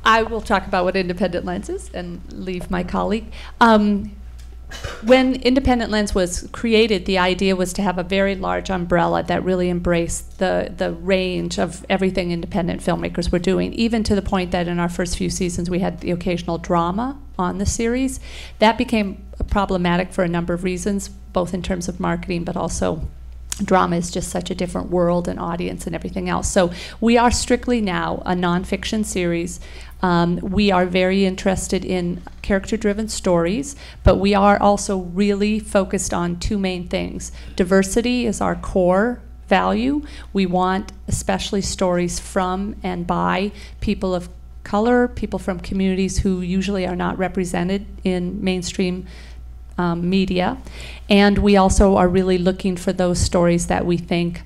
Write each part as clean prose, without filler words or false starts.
I will talk about what Independent Lens is and leave my colleague. When Independent Lens was created, the idea was to have a very large umbrella that really embraced the range of everything independent filmmakers were doing, even to the point that in our first few seasons we had the occasional drama on the series. That became problematic for a number of reasons, both in terms of marketing, but also drama is just such a different world and audience and everything else. So we are strictly now a nonfiction series. We are very interested in character-driven stories, but we are also really focused on two main things. Diversity is our core value. We want especially stories from and by people of color, people from communities who usually are not represented in mainstream media. And we also are really looking for those stories that we think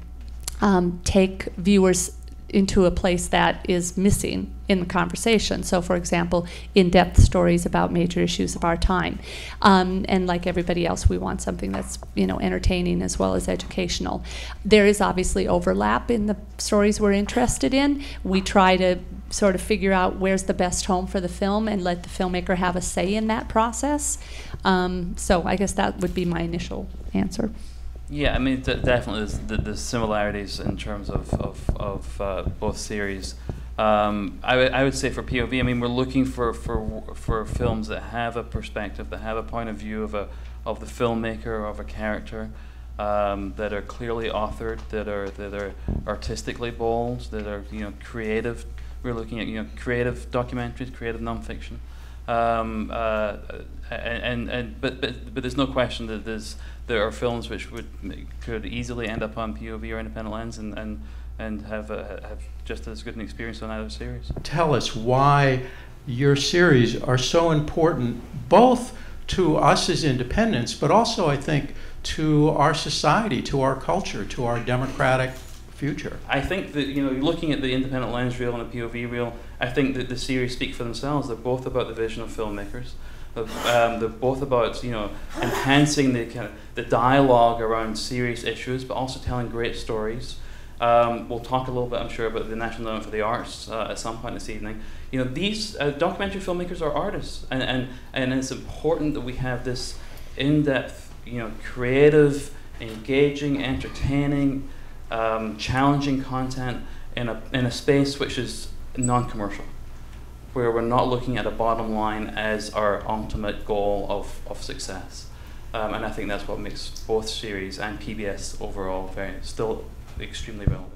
take viewers into a place that is missing in the conversation. So for example, in-depth stories about major issues of our time. And like everybody else, we want something that's, you know, entertaining as well as educational. There is obviously overlap in the stories we're interested in. We try to sort of figure out where's the best home for the film and let the filmmaker have a say in that process. So I guess that would be my initial answer. Yeah, I mean, definitely there's similarities in terms of both series. I would say for POV, I mean, we're looking for films that have a perspective, that have a point of view of the filmmaker, of a character, that are clearly authored, that are artistically bold, that are, you know, creative. We're looking at, you know, creative documentaries, creative nonfiction. But there's no question that there are films which could easily end up on POV or Independent Lens and have just as good an experience on either series. Tell us why your series are so important, both to us as independents, but also I think to our society, to our culture, to our democratic future. I think that, you know, looking at the Independent Lens reel and the POV reel, I think that the series speak for themselves. They're both about the vision of filmmakers. They're both about, you know, enhancing the dialogue around serious issues, but also telling great stories. We'll talk a little bit, I'm sure, about the National Endowment for the Arts at some point this evening. You know, these documentary filmmakers are artists, and it's important that we have this in-depth, you know, creative, engaging, entertaining, challenging content in a space which is non-commercial, where we're not looking at a bottom line as our ultimate goal of success. And I think that's what makes both series and PBS overall still extremely relevant.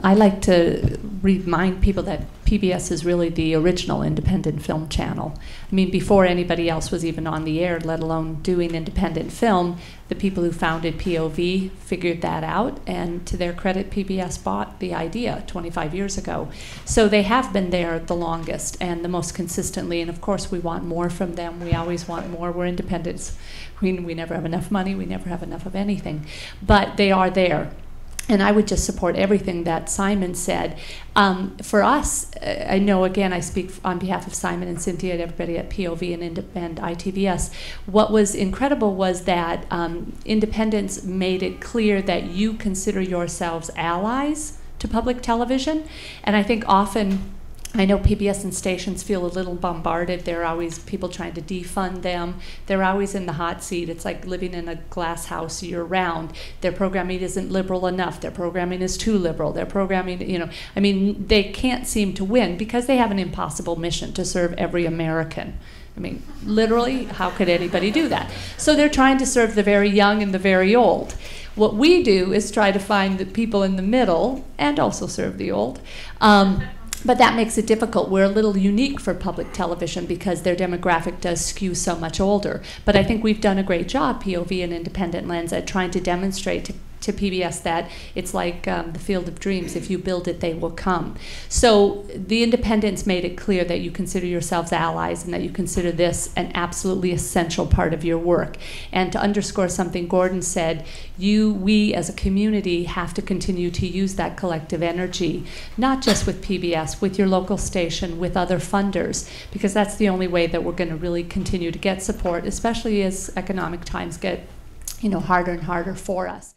I like to remind people that PBS is really the original independent film channel. I mean, before anybody else was even on the air, let alone doing independent film, the people who founded POV figured that out, and to their credit, PBS bought the idea 25 years ago. So they have been there the longest and the most consistently, and of course we want more from them. We always want more. We're independents. We never have enough money. We never have enough of anything. But they are there. And I would just support everything that Simon said. For us, I know, again, I speak on behalf of Simon and Cynthia and everybody at POV and ITVS. What was incredible was that independents made it clear that you consider yourselves allies to public television. And I think often, I know PBS and stations feel a little bombarded. There are always people trying to defund them. They're always in the hot seat. It's like living in a glass house year-round. Their programming isn't liberal enough. Their programming is too liberal. Their programming, you know, I mean, they can't seem to win because they have an impossible mission to serve every American. I mean, literally, how could anybody do that? So they're trying to serve the very young and the very old. What we do is try to find the people in the middle and also serve the old. But that makes it difficult. We're a little unique for public television because their demographic does skew so much older. But I think we've done a great job, POV and Independent Lens, at trying to demonstrate to PBS that it's like the field of dreams. If you build it, they will come. So the independents made it clear that you consider yourselves allies and that you consider this an absolutely essential part of your work. And to underscore something Gordon said, we as a community have to continue to use that collective energy, not just with PBS, with your local station, with other funders, because that's the only way that we're going to really continue to get support, especially as economic times get, you know, harder and harder for us.